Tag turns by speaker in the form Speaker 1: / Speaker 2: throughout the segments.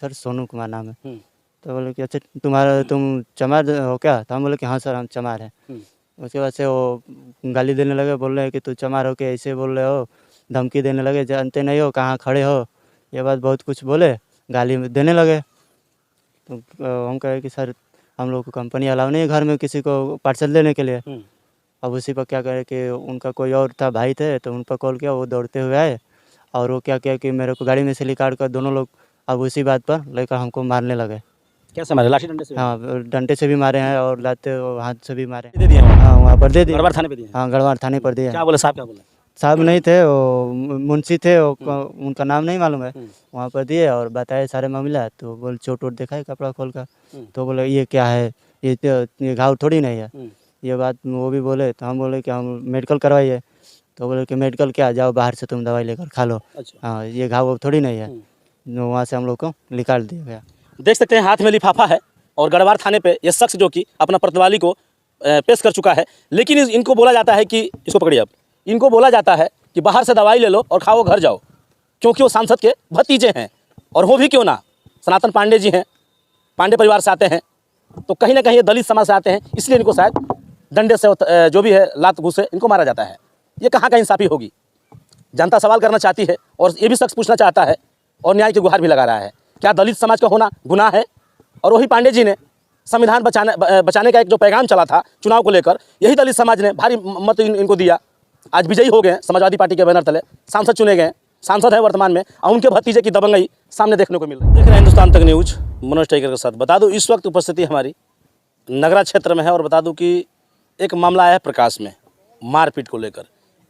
Speaker 1: Sir Sonu Kumar नाम है। तो बोले कि अच्छा तुम चमार हो क्या? तो हम बोले कि हाँ सर हम चमार हैं। उसके बाद से वो गाली देने लगे, बोल रहे हैं कि तू चमार हो के ऐसे बोल रहे हो, धमकी देने लगे, जानते नहीं हो कहाँ खड़े हो, ये बात बहुत कुछ बोले, गाली देने लगे। तो हम कहे कि सर हम लोग को कंपनी अलाउ नहीं है घर में किसी को पार्सल देने के लिए। अब उसी पर क्या करे कि उनका कोई और था भाई थे, तो उन पर कॉल किया, वो दौड़ते हुए आए और वो क्या किया कि मेरे को गाड़ी में से निकाल कर दोनों लोग अब उसी बात पर लेकर हमको मारने लगे।
Speaker 2: कैसे मारे? लाठी डंडे से?
Speaker 1: हाँ डंडे से भी मारे हैं और लाते हाथ से भी मारे।
Speaker 2: दे दिए?
Speaker 1: हाँ वहाँ पर दे दिए,
Speaker 2: गढ़वाल थाने पे दिए?
Speaker 1: हाँ गढ़वाल थाने पर दिए।
Speaker 2: क्या बोले साहब? क्या बोले?
Speaker 1: साहब नहीं थे, वो मुंशी थे, वो उनका नाम नहीं मालूम है। वहाँ पर दिए और बताए सारे मामला, तो बोले चोट वोट देखा है कपड़ा खोल कर। तो बोले ये क्या है, ये घाव थोड़ी नहीं है। ये बात वो भी बोले, तो हम बोले कि हम मेडिकल करवाइए। तो बोले कि मेडिकल क्या, जाओ बाहर से तुम दवाई लेकर खा लो।
Speaker 2: अच्छा।
Speaker 1: हाँ ये घाव थोड़ी नहीं है। वहाँ से हम लोग को निकाल दिया गया।
Speaker 2: देख सकते हैं हाथ में लिफाफा है और गढ़वाल थाने पे ये शख्स जो कि अपना प्रतिवादी को पेश कर चुका है, लेकिन इनको बोला जाता है कि इसको पकड़िए, अब इनको बोला जाता है कि बाहर से दवाई ले लो और खाओ घर जाओ, क्योंकि वो सांसद के भतीजे हैं। और वो भी क्यों ना, सनातन पांडे जी हैं, पांडे परिवार से आते हैं, तो कहीं ना कहीं ये दलित समाज से आते हैं, इसलिए इनको शायद डंडे से जो भी है लात घूस से इनको मारा जाता है। ये कहाँ का इंसाफी होगी? जनता सवाल करना चाहती है और ये भी शख्स पूछना चाहता है और न्याय की गुहार भी लगा रहा है, क्या दलित समाज का होना गुनाह है? और वही पांडे जी ने संविधान बचाने का एक जो पैगाम चला था चुनाव को लेकर, यही दलित समाज ने भारी मत इनको दिया। आज विजयी हो गए, समाजवादी पार्टी के बैनर तले सांसद चुने गए, सांसद है वर्तमान में, और उनके भतीजे की दबंगई सामने देखने को मिल रही है। देख रहे हैं हिंदुस्तान तक न्यूज, मनोज टाइगर के साथ। बता दूं इस वक्त उपस्थिति हमारी नगरा क्षेत्र में है और बता दूं कि एक मामला आया है प्रकाश में मारपीट को लेकर।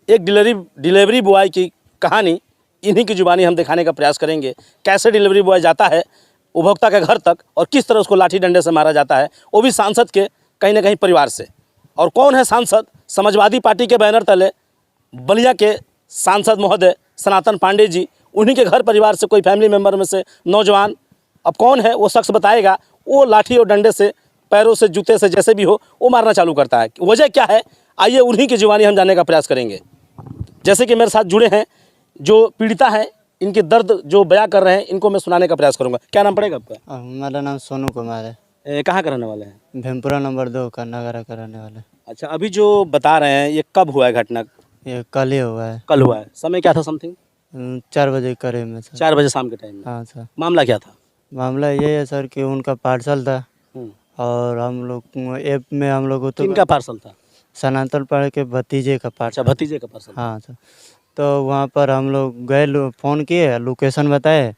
Speaker 2: एक डिलीवरी बॉय की कहानी इन्हीं की जुबानी हम दिखाने का प्रयास करेंगे। कैसे डिलीवरी बॉय जाता है उपभोक्ता के घर तक और किस तरह उसको लाठी डंडे से मारा जाता है, वो भी सांसद के कहीं ना कहीं परिवार से। और कौन है सांसद? समाजवादी पार्टी के बैनर तले बलिया के सांसद महोदय सनातन पांडे जी, उन्हीं के घर परिवार से कोई फैमिली मेम्बर में से नौजवान। अब कौन है वो शख्स बताएगा। वो लाठी और डंडे से, पैरों से, जूते से, जैसे भी हो वो मारना चालू करता है। वजह क्या है, आइए उन्हीं की जुबानी हम जानने का प्रयास करेंगे। जैसे कि मेरे साथ जुड़े हैं जो पीड़िता हैं, इनके दर्द जो बयां कर रहे हैं, इनको मैं सुनाने का प्रयास करूंगा। क्या नाम पड़ेगा आपका?
Speaker 1: हमारा नाम सोनू कुमार है।
Speaker 2: कहाँ का रहने वाले हैं?
Speaker 1: भेमपुरा नंबर 2 का नगरा का रहने वाले।
Speaker 2: अच्छा, अभी जो बता रहे हैं ये कब हुआ है घटना?
Speaker 1: ये कल ही हुआ है।
Speaker 2: कल हुआ है। समय क्या था? समथिंग
Speaker 1: 4 बजे करीब में सर।
Speaker 2: 4 बजे शाम के टाइम में?
Speaker 1: हाँ सर।
Speaker 2: मामला क्या था?
Speaker 1: मामला ये है सर कि उनका पार्सल था और हम लोग ऐप में हम लोग को तो
Speaker 2: किनका पार्सल था?
Speaker 1: सनातन पांडे के भतीजे का पार्सल।
Speaker 2: अच्छा, भतीजे का पार्सल।
Speaker 1: हाँ सर। तो वहाँ पर हम लोग गए, फ़ोन किए, लोकेशन बताए,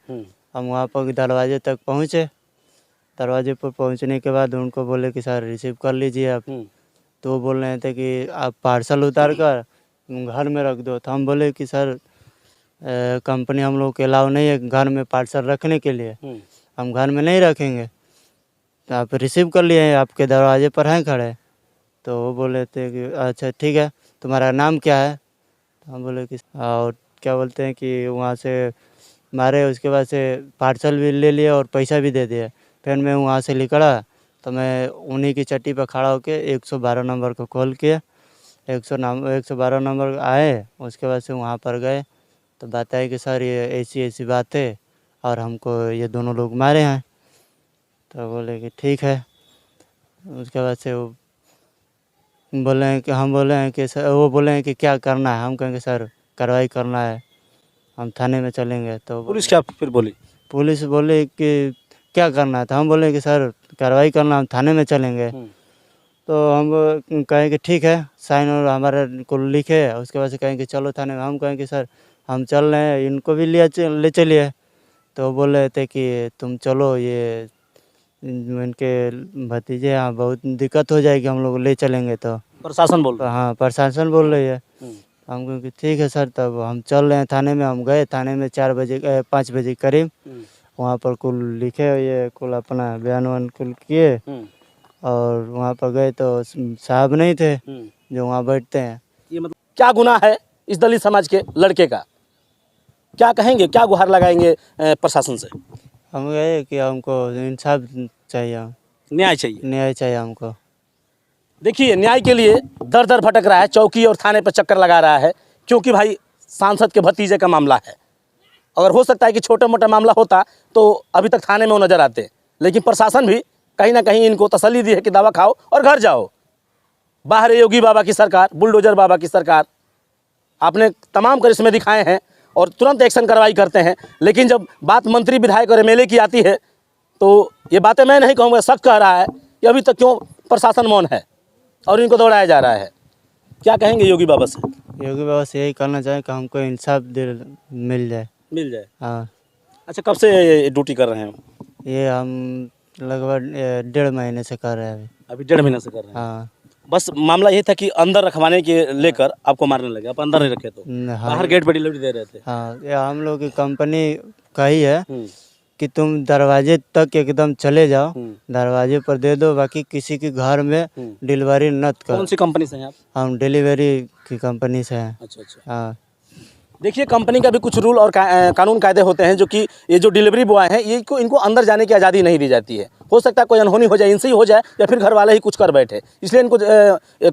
Speaker 1: हम वहाँ पर दरवाजे तक पहुँचे। दरवाजे पर पहुँचने के बाद उनको बोले कि सर रिसीव कर लीजिए आप। तो वो बोल रहे थे कि आप पार्सल उतार कर घर में रख दो। तो हम बोले कि सर कंपनी हम लोग के अलाउ नहीं है घर में पार्सल रखने के लिए, हम घर में नहीं रखेंगे, तो आप रिसीव कर लिए, आपके दरवाजे पर हैं खड़े। तो वो बोले थे कि अच्छा ठीक है, तुम्हारा नाम क्या है? तो हम बोले कि और क्या बोलते हैं कि वहाँ से मारे, उसके बाद से पार्सल भी ले लिए और पैसा भी दे दिए। फिर मैं वहाँ से निकला तो मैं उन्हीं की चट्टी पर खड़ा होकर 112 नंबर को कॉल किया। 112 नंबर आए, उसके बाद से वहाँ पर गए तो बताया कि सर ये ऐसी ऐसी बात है और हमको ये दोनों लोग मारे हैं। तो बोले कि ठीक है। उसके बाद से वो बोले हैं कि हम बोले हैं कि सर, वो बोले हैं कि क्या करना है? हम कहेंगे सर कार्रवाई करना है, हम थाने में चलेंगे। तो
Speaker 2: पुलिस क्या फिर बोली?
Speaker 1: पुलिस बोले कि क्या करना है? तो हम बोले कि सर कार्रवाई करना, हम थाने में चलेंगे। तो हम कहें कि ठीक है, साइन और हमारे को लिखे, उसके बाद से कहें कि चलो थाने में। हम कहें कि सर हम चल रहे हैं, इनको भी ले चलिए। तो बोल रहे थे कि तुम चलो, ये इनके भतीजे यहाँ बहुत दिक्कत हो जाएगी, हम लोग ले चलेंगे। तो
Speaker 2: प्रशासन बोल रहा है?
Speaker 1: हाँ प्रशासन बोल रही है। हम कहें कि ठीक है सर, तब हम चल रहे हैं थाने में। हम गए थाने में 5 बजे करीब। वहाँ पर कुल लिखे, ये कुल अपना बयान वान कुल किए और वहाँ पर गए तो साहब नहीं थे जो वहाँ बैठते हैं।
Speaker 2: ये मतलब क्या गुनाह है इस दलित समाज के लड़के का? क्या कहेंगे, क्या गुहार लगाएंगे प्रशासन से?
Speaker 1: हम गए कि हमको इंसाफ चाहिए,
Speaker 2: न्याय चाहिए।
Speaker 1: न्याय चाहिए हमको।
Speaker 2: देखिए, न्याय के लिए दर दर भटक रहा है, चौकी और थाने पर चक्कर लगा रहा है, क्योंकि भाई सांसद के भतीजे का मामला है। अगर हो सकता है कि छोटा मोटा मामला होता तो अभी तक थाने में वो नज़र आते, लेकिन प्रशासन भी कहीं ना कहीं इनको तसल्ली दी है कि दवा खाओ और घर जाओ। बाहर योगी बाबा की सरकार, बुलडोजर बाबा की सरकार, आपने तमाम करिश्मे दिखाए हैं और तुरंत एक्शन कार्रवाई करते हैं, लेकिन जब बात मंत्री विधायक और एमएलए की आती है तो ये बातें मैं नहीं कहूँगा, सख्त कह रहा है कि अभी तक क्यों प्रशासन मौन है और इनको दौड़ाया जा रहा है। क्या कहेंगे योगी बाबा से?
Speaker 1: योगी बाबा से यही कहना चाहें कि हमको इंसाफ मिल जाए।
Speaker 2: मिल जाए।
Speaker 1: हाँ,
Speaker 2: अच्छा, कब से ड्यूटी कर रहे हैं?
Speaker 1: ये हम लगभग 1.5 महीने से कर रहे हैं अभी।
Speaker 2: अभी 1.5 महीने से कर रहे हैं।
Speaker 1: हाँ।
Speaker 2: बस मामला ये था कि अंदर रखवाने के लेकर आपको मारने लगे, आप अंदर नहीं रखे तो
Speaker 1: हाँ,
Speaker 2: बाहर गेट पर डिलीवरी दे रहे थे।
Speaker 1: हाँ, ये हम लोग की कंपनी का ही है
Speaker 2: हम्म,
Speaker 1: कि तुम दरवाजे तक एकदम चले जाओ,
Speaker 2: हम्म,
Speaker 1: दरवाजे पर दे दो, बाकी किसी के घर में डिलीवरी नत
Speaker 2: कौन
Speaker 1: करो।
Speaker 2: सी कंपनी से हैं आप?
Speaker 1: हम डिलीवरी की कंपनी से हैं।
Speaker 2: अच्छा अच्छा।
Speaker 1: हाँ।
Speaker 2: देखिए, कंपनी का भी कुछ रूल और कानून कायदे होते हैं, जो कि ये जो डिलीवरी बॉय हैं ये इनको अंदर जाने की आज़ादी नहीं दी जाती है। हो सकता है कोई अनहोनी हो जाए, इनसे ही हो जाए या फिर घर वाले ही कुछ कर बैठे, इसलिए इनको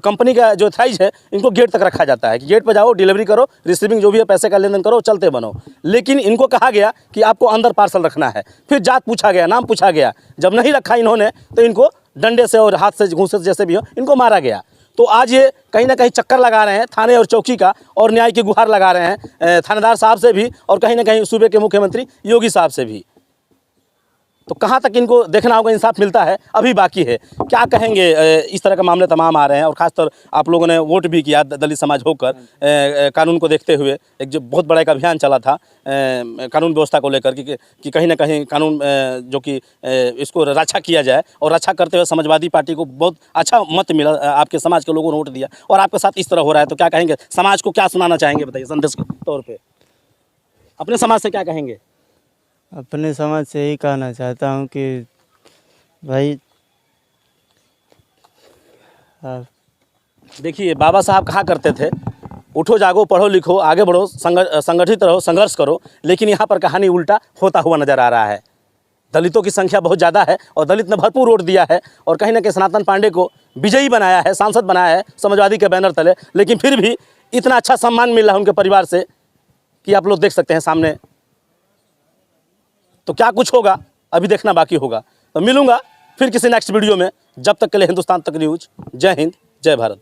Speaker 2: कंपनी का जो थाइज है इनको गेट तक रखा जाता है कि गेट पर जाओ, डिलीवरी करो, रिसीविंग जो भी है पैसे का लेन देन करो, चलते बनो। लेकिन इनको कहा गया कि आपको अंदर पार्सल रखना है, फिर जात पूछा गया, नाम पूछा गया, जब नहीं रखा इन्होंने तो इनको डंडे से और हाथ से घूंसे से जैसे भी हो इनको मारा गया। तो आज ये कहीं ना कहीं चक्कर लगा रहे हैं थाने और चौकी का, और न्याय की गुहार लगा रहे हैं थानेदार साहब से भी और कहीं ना कहीं सूबे के मुख्यमंत्री योगी साहब से भी। तो कहाँ तक इनको देखना होगा इंसाफ मिलता है, अभी बाकी है। क्या कहेंगे, इस तरह के मामले तमाम आ रहे हैं और ख़ासतौर आप लोगों ने वोट भी किया दलित समाज होकर, कानून को देखते हुए एक जो बहुत बड़ा एक अभियान चला था कानून व्यवस्था को लेकर कि कहीं ना कहीं कानून जो कि इसको रक्षा किया जाए, और रक्षा करते हुए समाजवादी पार्टी को बहुत अच्छा मत मिला, आपके समाज के लोगों ने वोट दिया और आपके साथ इस तरह हो रहा है। तो क्या कहेंगे, समाज को क्या सुनाना चाहेंगे, बताइए संदेश के तौर पर, अपने समाज से क्या कहेंगे?
Speaker 1: अपने समाज से यही कहना चाहता हूँ कि भाई
Speaker 2: देखिए, बाबा साहब कहा करते थे, उठो जागो, पढ़ो लिखो, आगे बढ़ो, संगठित रहो, संघर्ष करो। लेकिन यहाँ पर कहानी उल्टा होता हुआ नज़र आ रहा है। दलितों की संख्या बहुत ज़्यादा है और दलित ने भरपूर वोट दिया है और कहीं ना कहीं सनातन पांडे को विजयी बनाया है, सांसद बनाया है समाजवादी के बैनर तले, लेकिन फिर भी इतना अच्छा सम्मान मिल रहा है उनके परिवार से कि आप लोग देख सकते हैं सामने। तो क्या कुछ होगा अभी देखना बाकी होगा। तो मिलूंगा फिर किसी नेक्स्ट वीडियो में, जब तक के लिए हिंदुस्तान तक न्यूज़। जय हिंद, जय भारत।